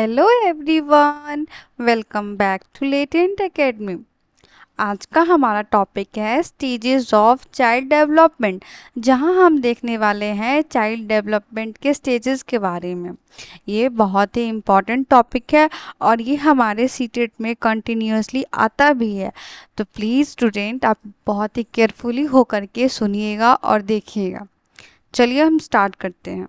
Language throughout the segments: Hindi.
Hello everyone, welcome back to Latent Academy. आज का हमारा टॉपिक है स्टेजेस ऑफ चाइल्ड डेवलपमेंट, जहां हम देखने वाले हैं चाइल्ड डेवलपमेंट के स्टेजेस के बारे में। ये बहुत ही इम्पॉर्टेंट टॉपिक है और ये हमारे सीटेट में कंटिन्यूसली आता भी है। तो प्लीज़ स्टूडेंट, आप बहुत ही केयरफुली होकर के सुनिएगा और देखिएगा। चलिए हम स्टार्ट करते हैं।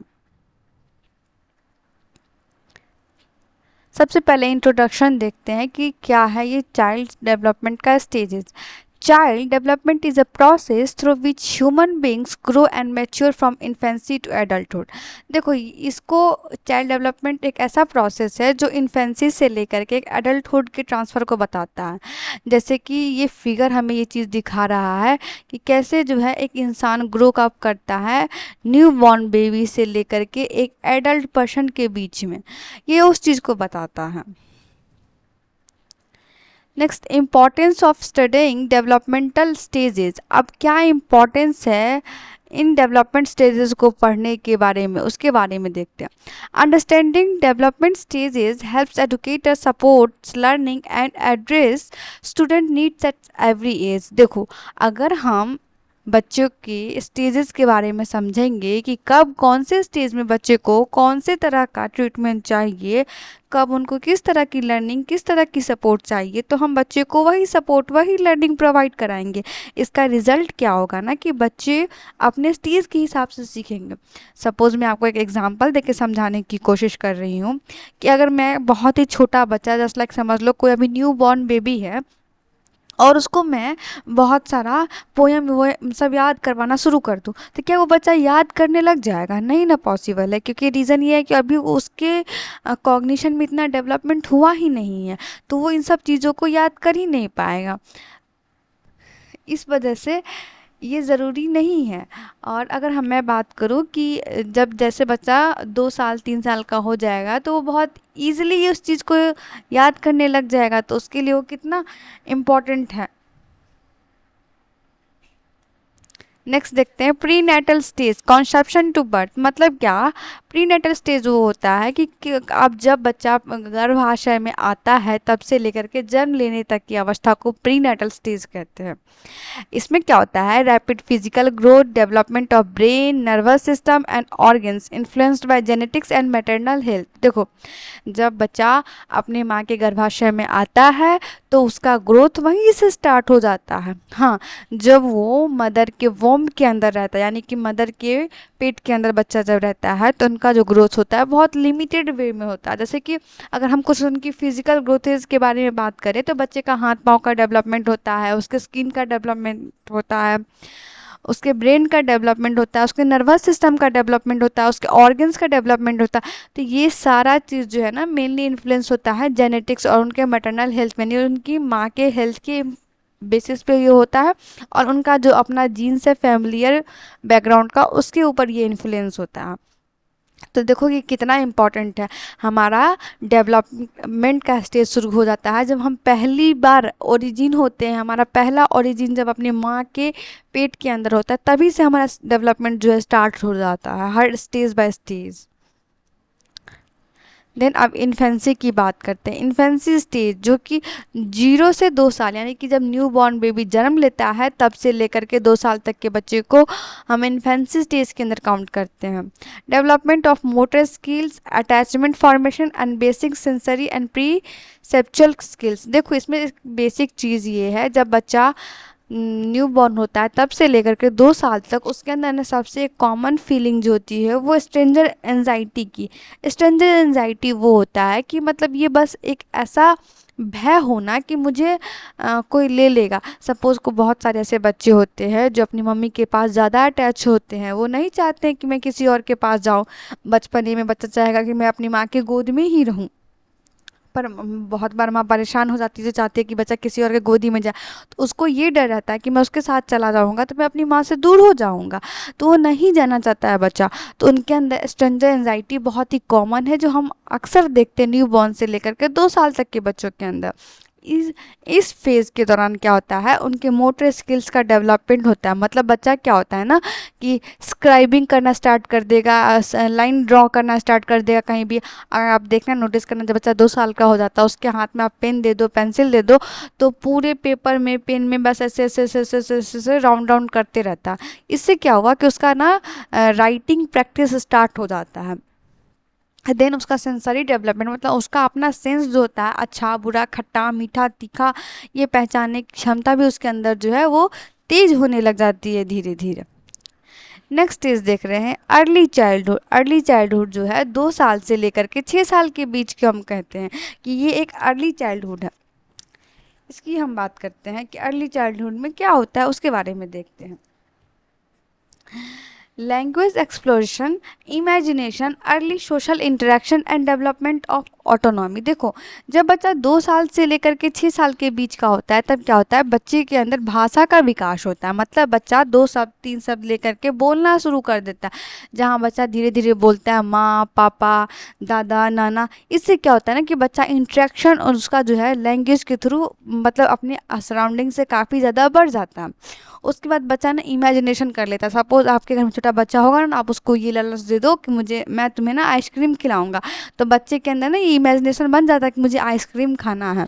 सबसे पहले इंट्रोडक्शन देखते हैं कि क्या है ये चाइल्ड डेवलपमेंट का stages. Child development is a process through which human beings grow and mature from infancy to adulthood. देखो, इसको चाइल्ड डेवलपमेंट एक ऐसा प्रोसेस है जो इन्फेंसी से लेकर के एक एडल्टहुड के ट्रांसफ़र को बताता है। जैसे कि ये फिगर हमें ये चीज़ दिखा रहा है कि कैसे जो है एक इंसान ग्रो अप करता है न्यू बॉर्न बेबी से लेकर के एक एडल्ट पर्सन के बीच में। ये उस चीज़ को बताता है। Next, importance of studying developmental stages. अब क्या इम्पॉर्टेंस है इन डेवलपमेंट स्टेजेस को पढ़ने के बारे में, उसके बारे में देखते हैं। Understanding development stages helps educator supports learning and address student needs at every age. देखो, अगर हम बच्चों के स्टेजेस के बारे में समझेंगे कि कब कौन से स्टेज में बच्चे को कौन से तरह का ट्रीटमेंट चाहिए, कब उनको किस तरह की लर्निंग, किस तरह की सपोर्ट चाहिए, तो हम बच्चे को वही सपोर्ट, वही लर्निंग प्रोवाइड कराएंगे। इसका रिजल्ट क्या होगा ना कि बच्चे अपने स्टेज के हिसाब से सीखेंगे। सपोज़ मैं आपको एक एग्जांपल देके समझाने की कोशिश कर रही हूँ कि अगर मैं बहुत ही छोटा बच्चा, जस्ट लाइक समझ लो कोई अभी न्यू बॉर्न बेबी है और उसको मैं बहुत सारा पोयम वो सब याद करवाना शुरू कर दूँ, तो क्या वो बच्चा याद करने लग जाएगा? नहीं ना पॉसिबल है, क्योंकि रीज़न ये है कि अभी उसके कॉग्निशन में इतना डेवलपमेंट हुआ ही नहीं है, तो वो इन सब चीज़ों को याद कर ही नहीं पाएगा। इस वजह से ये ज़रूरी नहीं है। और अगर मैं बात करूँ कि जब जैसे बच्चा 2 साल 3 साल का हो जाएगा तो वो बहुत ईजिली उस चीज़ को याद करने लग जाएगा, तो उसके लिए वो कितना इम्पोर्टेंट है। नेक्स्ट देखते हैं prenatal stage, conception to birth. मतलब क्या? प्री नेटल स्टेज वो होता है कि अब जब बच्चा गर्भाशय में आता है तब से लेकर के जन्म लेने तक की अवस्था को प्री नेटल स्टेज कहते हैं। इसमें क्या होता है? Rapid physical growth, development of brain, nervous system and organs influenced by genetics and maternal health. देखो, जब बच्चा अपने माँ के गर्भाशय में आता है तो उसका ग्रोथ वहीं से स्टार्ट हो जाता है। हाँ, जब वो मदर के वोम के अंदर रहता है, यानी कि मदर के पेट के अंदर बच्चा जब रहता है, तो उनका जो ग्रोथ होता है बहुत लिमिटेड वे में होता है। जैसे कि अगर हम कुछ उनकी फिजिकल ग्रोथेज के बारे में बात करें तो बच्चे का हाथ पाँव का डेवलपमेंट होता है, उसके स्किन का डेवलपमेंट होता है, उसके ब्रेन का डेवलपमेंट होता है, उसके नर्वस सिस्टम का डेवलपमेंट होता है, उसके ऑर्गन्स का डेवलपमेंट होता है। तो ये सारा चीज़ जो है ना मेनली इन्फ्लुएंस होता है जेनेटिक्स और उनके मैटरनल हेल्थ में, यानी उनकी माँ के हेल्थ के बेसिस पे ये होता है, और उनका जो अपना जीन्स है फैमिलियर बैकग्राउंड का, उसके ऊपर ये इन्फ्लुएंस होता है। तो देखो कि कितना इम्पॉर्टेंट है। हमारा डेवलपमेंट का स्टेज शुरू हो जाता है जब हम पहली बार ओरिजिन होते हैं, हमारा पहला ओरिजिन जब अपनी माँ के पेट के अंदर होता है, तभी से हमारा डेवलपमेंट जो है स्टार्ट हो जाता है, हर स्टेज बाय स्टेज। देन अब इन्फेंसी की बात करते हैं। इन्फेंसी स्टेज जो कि 0 से 2 साल, यानी कि जब न्यू बॉर्न बेबी जन्म लेता है तब से लेकर के 2 साल तक के बच्चे को हम इन्फेंसी स्टेज के अंदर काउंट करते हैं। Development of motor skills, attachment formation and basic sensory and pre perceptual skills. देखो, इसमें एक बेसिक चीज़ ये है, जब बच्चा न्यू बॉर्न होता है तब से लेकर के 2 साल तक उसके अंदर ना सबसे एक कॉमन फीलिंग जो होती है वो स्ट्रेंजर एंजाइटी की। स्ट्रेंजर एंजाइटी वो होता है कि मतलब ये बस एक ऐसा भय होना कि मुझे कोई ले लेगा। सपोज़ को बहुत सारे ऐसे बच्चे होते हैं जो अपनी मम्मी के पास ज़्यादा अटैच होते हैं, वो नहीं चाहते हैं कि मैं किसी और के पास जाऊँ। बचपने में बच्चा चाहेगा कि मैं अपनी माँ के गोद में ही रहूँ, पर बहुत बार माँ परेशान हो जाती है, जो चाहती है कि बच्चा किसी और के गोदी में जाए, तो उसको ये डर रहता है कि मैं उसके साथ चला जाऊँगा तो मैं अपनी माँ से दूर हो जाऊँगा, तो वो नहीं जाना चाहता है बच्चा। तो उनके अंदर स्ट्रेंजर एंजाइटी बहुत ही कॉमन है, जो हम अक्सर देखते हैं न्यू बॉर्न से लेकर के 2 साल तक के बच्चों के अंदर। इस फेज के दौरान क्या होता है, उनके मोटर स्किल्स का डेवलपमेंट होता है। मतलब बच्चा क्या होता है ना कि स्क्राइबिंग करना स्टार्ट कर देगा, लाइन ड्रॉ करना स्टार्ट कर देगा कहीं भी। अगर आप देखना नोटिस करना, जब बच्चा 2 साल का हो जाता है उसके हाथ में आप पेन दे दो, पेंसिल दे दो, तो पूरे पेपर में पेन में बस ऐसे ऐसे ऐसे ऐसे ऐसे ऐसे ऐसे राउंड राउंड करते रहता है। इससे क्या हुआ कि उसका ना राइटिंग प्रैक्टिस स्टार्ट हो जाता है। देन उसका सेंसरी डेवलपमेंट, मतलब उसका अपना सेंस जो होता है, अच्छा बुरा खट्टा मीठा तीखा, ये पहचानने की क्षमता भी उसके अंदर जो है वो तेज होने लग जाती है धीरे धीरे। नेक्स्ट स्टेज देख रहे हैं अर्ली चाइल्डहुड। अर्ली चाइल्डहुड जो है 2 साल से लेकर के 6 साल के बीच के हम कहते हैं कि ये एक अर्ली चाइल्डहुड है। इसकी हम बात करते हैं कि अर्ली चाइल्डहुड में क्या होता है, उसके बारे में देखते हैं। Language exploration, imagination, early social interaction and development of autonomy. देखो, जब बच्चा 2 साल से लेकर के 6 साल के बीच का होता है तब क्या होता है, बच्चे के अंदर भाषा का विकास होता है। मतलब बच्चा 2 शब्द 3 शब्द लेकर के बोलना शुरू कर देता है। जहाँ बच्चा धीरे धीरे बोलता है माँ पापा दादा नाना, इससे क्या होता है ना कि बच्चा इंटरेक्शन और उसका जो है लैंग्वेज के थ्रू मतलब अपने सराउंडिंग से काफ़ी ज़्यादा बढ़ जाता है। उसके बाद बच्चा ना इमेजिनेशन कर लेता है। सपोज आपके घर में छोटा बच्चा होगा ना, आप उसको ये लालच दे दो कि मैं तुम्हें ना आइसक्रीम खिलाऊंगा, तो बच्चे के अंदर ना ये इमेजिनेशन बन जाता है कि मुझे आइसक्रीम खाना है।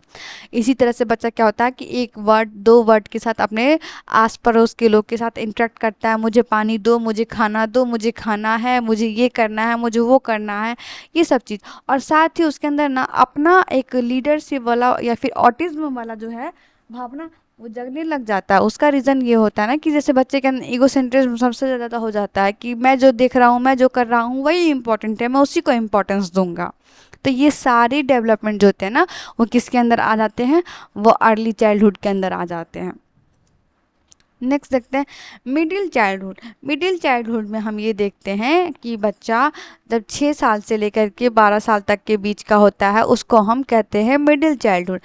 इसी तरह से बच्चा क्या होता है कि 1 वर्ड 2 वर्ड के साथ अपने आस पड़ोस के लोग के साथ इंटरेक्ट करता है। मुझे पानी दो, मुझे खाना दो, मुझे खाना है, मुझे ये करना है, मुझे वो करना है, ये सब चीज़। और साथ ही उसके अंदर ना अपना एक लीडरशिप वाला या फिर ऑटिज्म वाला जो है भावना वो जगने लग जाता है। उसका रीज़न ये होता है ना कि जैसे बच्चे के अंदर ईगोसेंट्रिज्म सबसे ज़्यादा हो जाता है कि मैं जो देख रहा हूँ, मैं जो कर रहा हूँ वही इंपॉर्टेंट है, मैं उसी को इम्पोर्टेंस दूंगा। तो ये सारे डेवलपमेंट जो होते हैं ना वो किसके अंदर आ जाते हैं, वो अर्ली चाइल्डहुड के अंदर आ जाते हैं। नेक्स्ट देखते हैं मिडिल चाइल्डहुड। मिडिल चाइल्डहुड में हम ये देखते हैं कि बच्चा जब 6 साल से लेकर के 12 साल तक के बीच का होता है उसको हम कहते हैं मिडिल चाइल्डहुड।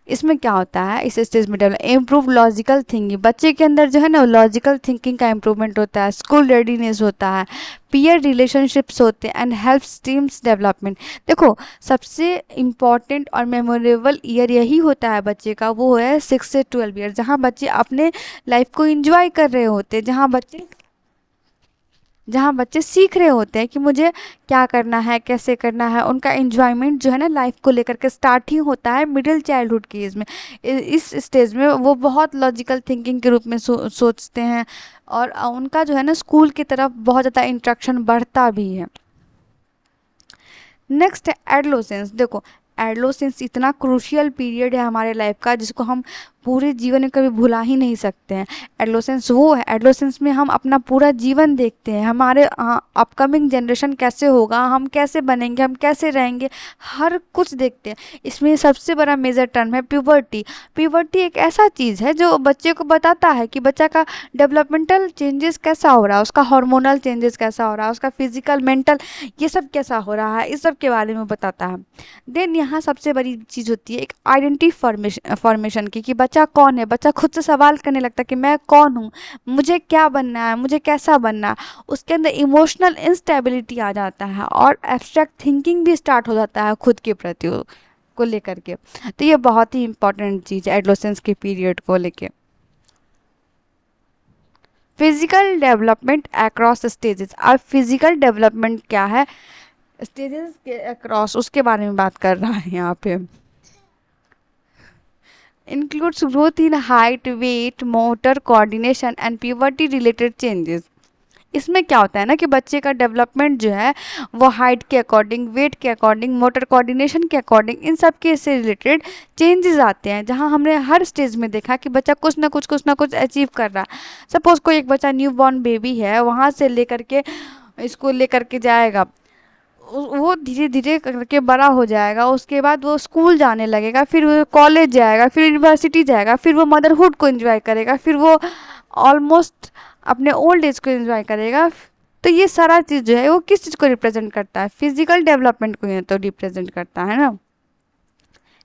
इसमें क्या होता है, इस स्टेज में डेवलप इम्प्रूव लॉजिकल थिंकिंग, बच्चे के अंदर जो है ना लॉजिकल थिंकिंग का इम्प्रूवमेंट होता है, स्कूल रेडीनेस होता है, पीयर रिलेशनशिप्स होते हैं एंड हेल्प्स टीम्स डेवलपमेंट। देखो, सबसे इम्पॉर्टेंट और मेमोरेबल ईयर यही होता है बच्चे का, वो है 6 से 12 ईयर, जहाँ बच्चे अपने लाइफ को एंजॉय कर रहे होते हैं, जहाँ बच्चे सीख रहे होते हैं कि मुझे क्या करना है, कैसे करना है। उनका एंजॉयमेंट जो है ना लाइफ को लेकर के स्टार्ट ही होता है मिडिल चाइल्डहुड की एज में। इस स्टेज में वो बहुत लॉजिकल थिंकिंग के रूप में सोचते हैं और उनका जो है ना स्कूल की तरफ बहुत ज़्यादा इंट्रैक्शन बढ़ता भी है। नेक्स्ट है एडोलेसेंस। देखो, एडोलेसेंस इतना क्रूशियल पीरियड है हमारे लाइफ का जिसको हम पूरे जीवन में कभी भुला ही नहीं सकते हैं। एडोलेसेंस वो है, एडोलेसेंस में हम अपना पूरा जीवन देखते हैं, हमारे अपकमिंग जनरेशन कैसे होगा, हम कैसे बनेंगे, हम कैसे रहेंगे, हर कुछ देखते हैं। इसमें सबसे बड़ा मेजर टर्म है प्यूबर्टी। प्यूबर्टी एक ऐसा चीज़ है जो बच्चे को बताता है कि बच्चा का डेवलपमेंटल चेंजेस कैसा हो रहा है, उसका हार्मोनल चेंजेस कैसा हो रहा है, उसका फिजिकल मेंटल ये सब कैसा हो रहा है, इस सब के बारे में बताता है। देन यहाँ सबसे बड़ी चीज़ होती है एक आइडेंटिटी फॉर्मेशन की, कि बच्चा कौन है। बच्चा खुद से सवाल करने लगता है कि मैं कौन हूँ, मुझे क्या बनना है, मुझे कैसा बनना है। उसके अंदर इमोशनल इंस्टेबिलिटी आ जाता है और एब्स्ट्रैक्ट थिंकिंग भी स्टार्ट हो जाता है खुद के प्रति को लेकर के। तो ये बहुत ही इंपॉर्टेंट चीज़ है एडोलेसेंस के पीरियड को लेके। Physical development across stages. अब फिजिकल डेवलपमेंट क्या है स्टेजेस के अक्रॉस, उसके बारे में बात कर रहा है यहाँ पे। Includes growth in height weight motor coordination and puberty related changes. इसमें क्या होता है ना कि बच्चे का डेवलपमेंट जो है वो हाइट के अकॉर्डिंग, वेट के अकॉर्डिंग, मोटर कोऑर्डिनेशन के अकॉर्डिंग, इन सब के से रिलेटेड चेंजेस आते हैं। जहां हमने हर स्टेज में देखा कि बच्चा कुछ ना कुछ अचीव कर रहा है। सपोज कोई एक बच्चा न्यू बॉर्न बेबी है, वहाँ से लेकर के इसको लेकर के जाएगा, वो धीरे धीरे करके बड़ा हो जाएगा, उसके बाद वो स्कूल जाने लगेगा, फिर वो कॉलेज जाएगा, फिर यूनिवर्सिटी जाएगा, फिर वो मदरहुड को एंजॉय करेगा, फिर वो ऑलमोस्ट अपने ओल्ड एज को एंजॉय करेगा। तो ये सारा चीज़ जो है वो किस चीज़ को रिप्रेजेंट करता है, फिजिकल डेवलपमेंट को ये तो रिप्रेजेंट करता है ना।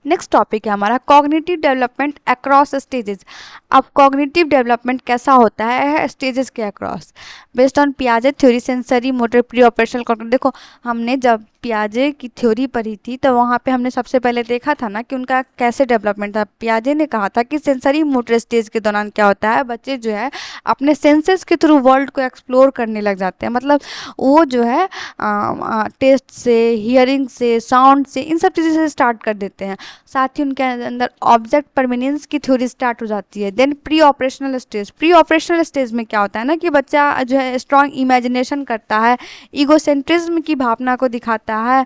नेक्स्ट टॉपिक है हमारा कॉग्निटिव डेवलपमेंट अक्रॉस स्टेजेस। अब कॉग्निटिव डेवलपमेंट कैसा होता है स्टेजेस के अक्रॉस, बेस्ड ऑन पियाजे theory sensory motor pre operational cognitive. देखो, हमने जब पियाजे की थ्योरी पढ़ी थी तो वहाँ पे हमने सबसे पहले देखा था ना कि उनका कैसे डेवलपमेंट था। पियाजे ने कहा था कि सेंसरी मोटर स्टेज के दौरान क्या होता है, बच्चे जो है अपने सेंसेस के थ्रू वर्ल्ड को एक्सप्लोर करने लग जाते हैं। मतलब वो जो है टेस्ट से, हियरिंग से, साउंड से, इन सब चीज़ों से स्टार्ट कर देते हैं। साथ ही उनके अंदर ऑब्जेक्ट परमानेंस की थ्योरी स्टार्ट हो जाती है। Then preoperational stage, preoperational stage में क्या होता है ना कि बच्चा जो है स्ट्रॉन्ग इमेजिनेशन करता है, ईगोसेंट्रिज्म की भावना को दिखाता है,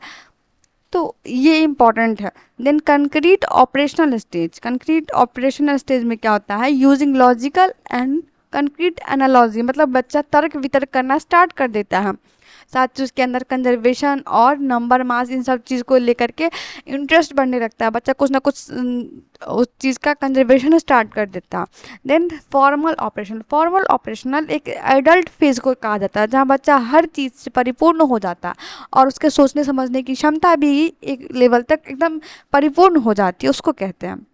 तो ये इम्पॉर्टेंट है। Then concrete operational stage, concrete operational stage में क्या होता है, using logical and concrete analogy, मतलब बच्चा तर्क वितर्क करना स्टार्ट कर देता है। साथ ही उसके अंदर कंजर्वेशन और नंबर मास इन सब चीज़ को लेकर के इंटरेस्ट बढ़ने लगता है, बच्चा कुछ ना कुछ उस चीज़ का कंजर्वेशन स्टार्ट कर देता है। Then formal operation, formal operational एक एडल्ट फेज को कहा जाता है जहाँ बच्चा हर चीज़ से परिपूर्ण हो जाता है और उसके सोचने समझने की क्षमता भी एक लेवल तक एकदम परिपूर्ण हो जाती है, उसको कहते हैं।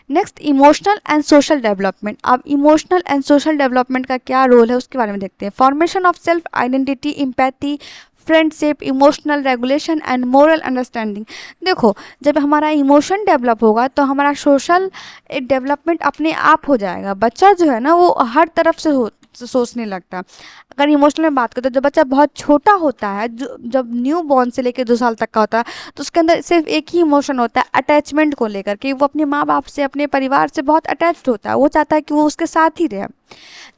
Next emotional and social development. अब इमोशनल एंड सोशल डेवलपमेंट का क्या रोल है उसके बारे में देखते हैं। Formation of self identity, empathy, friendship, emotional regulation and moral understanding. देखो, जब हमारा इमोशन डेवलप होगा तो हमारा सोशल डेवलपमेंट अपने आप हो जाएगा। बच्चा जो है ना वो हर तरफ से सोचने लगता है। अगर इमोशनल में बात करें तो जब बच्चा बहुत छोटा होता है, जो जब न्यू बॉर्न से लेकर 2 साल तक का होता है, तो उसके अंदर सिर्फ एक ही इमोशन होता है, अटैचमेंट को लेकर के। वो अपने माँ बाप से, अपने परिवार से बहुत अटैच्ड होता है, वो चाहता है कि वो उसके साथ ही रहे।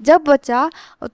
जब बच्चा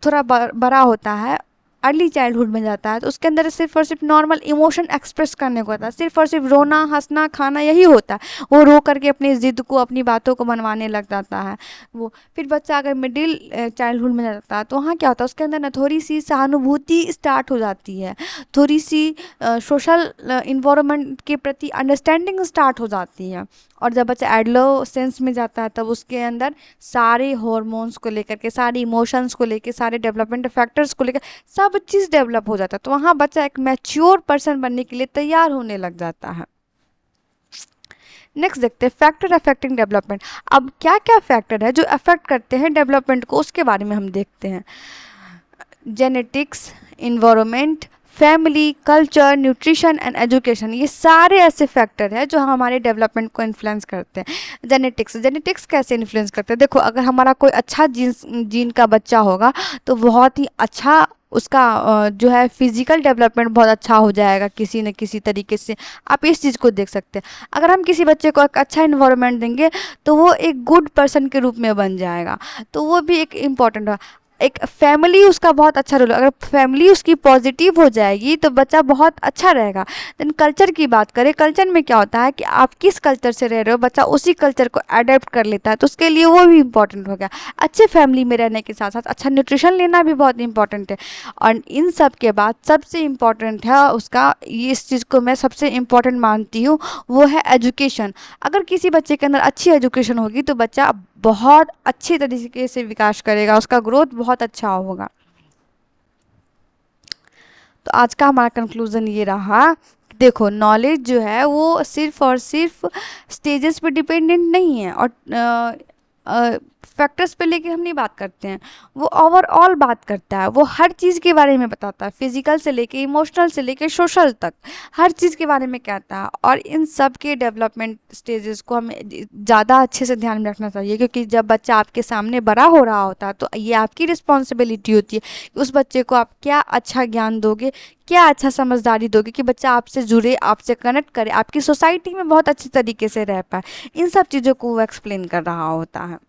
थोड़ा बड़ा होता है, अर्ली चाइल्डहुड में जाता है, तो उसके अंदर सिर्फ और सिर्फ नॉर्मल इमोशन एक्सप्रेस करने को होता है, सिर्फ और सिर्फ रोना, हंसना, खाना, यही होता है। वो रो करके अपनी ज़िद को, अपनी बातों को मनवाने लग जाता है वो। फिर बच्चा अगर मिडिल चाइल्डहुड में जाता है तो वहाँ क्या होता है, उसके अंदर ना थोड़ी सी सहानुभूति स्टार्ट हो जाती है, थोड़ी सी सोशल इन्वायरमेंट के प्रति अंडरस्टैंडिंग स्टार्ट हो जाती है। और जब बच्चा एडोलेसेंस में जाता है तब उसके अंदर सारे हॉर्मोन्स को लेकर के, सारे इमोशंस को लेकर, सारे डेवलपमेंट फैक्टर्स को लेकर सब चीज़ डेवलप हो जाता है। तो वहाँ बच्चा एक मैच्योर पर्सन बनने के लिए तैयार होने लग जाता है। नेक्स्ट देखते हैं फैक्टर अफेक्टिंग डेवलपमेंट। अब क्या क्या फैक्टर है जो अफेक्ट करते हैं डेवलपमेंट को, उसके बारे में हम देखते हैं। Genetics, environment, family, culture, nutrition and education, ये सारे ऐसे फैक्टर हैं जो हमारे डेवलपमेंट को इन्फ्लुएंस करते हैं। जेनेटिक्स, जेनेटिक्स कैसे इन्फ्लुएंस करते हैं, देखो अगर हमारा कोई अच्छा जीन का बच्चा होगा तो बहुत ही अच्छा उसका जो है फिजिकल डेवलपमेंट बहुत अच्छा हो जाएगा किसी न किसी तरीके से। आप इस चीज़ को देख सकते हैं। अगर हम किसी बच्चे को एक अच्छा इन्वायरमेंट देंगे तो वो एक गुड पर्सन के रूप में बन जाएगा, तो वो भी एक इम्पॉर्टेंट है। एक फैमिली उसका बहुत अच्छा रोल है, अगर फैमिली उसकी पॉजिटिव हो जाएगी तो बच्चा बहुत अच्छा रहेगा। देन कल्चर की बात करें, कल्चर में क्या होता है कि आप किस कल्चर से रह रहे हो, बच्चा उसी कल्चर को अडेप्ट कर लेता है, तो उसके लिए वो भी इम्पॉर्टेंट हो गया। अच्छे फैमिली में रहने के साथ साथ अच्छा न्यूट्रिशन लेना भी बहुत इंपॉर्टेंट है। और इन सब के बाद सबसे इम्पॉर्टेंट है उसका, इस चीज़ को मैं सबसे इम्पॉर्टेंट मानती हूँ, वो है एजुकेशन। अगर किसी बच्चे के अंदर अच्छी एजुकेशन होगी तो बच्चा बहुत अच्छे तरीके से विकास करेगा, उसका ग्रोथ बहुत अच्छा होगा। तो आज का हमारा कंक्लूजन ये रहा, देखो नॉलेज जो है वो सिर्फ और सिर्फ स्टेजेस पे डिपेंडेंट नहीं है और फैक्टर्स पे लेके हम नहीं बात करते हैं, वो ओवरऑल बात करता है। वो हर चीज़ के बारे में बताता है, फिजिकल से लेके इमोशनल से लेके सोशल तक, हर चीज़ के बारे में कहता है। और इन सब के डेवलपमेंट स्टेजेस को हमें ज़्यादा अच्छे से ध्यान में रखना चाहिए, क्योंकि जब बच्चा आपके सामने बड़ा हो रहा होता है तो ये आपकी रिस्पॉन्सिबिलिटी होती है कि उस बच्चे को आप क्या अच्छा ज्ञान दोगे, क्या अच्छा समझदारी दोगे कि बच्चा आपसे जुड़े, आपसे कनेक्ट करे, आपकी सोसाइटी में बहुत अच्छे तरीके से रह पाए। इन सब चीज़ों को वो एक्सप्लेन कर रहा होता है।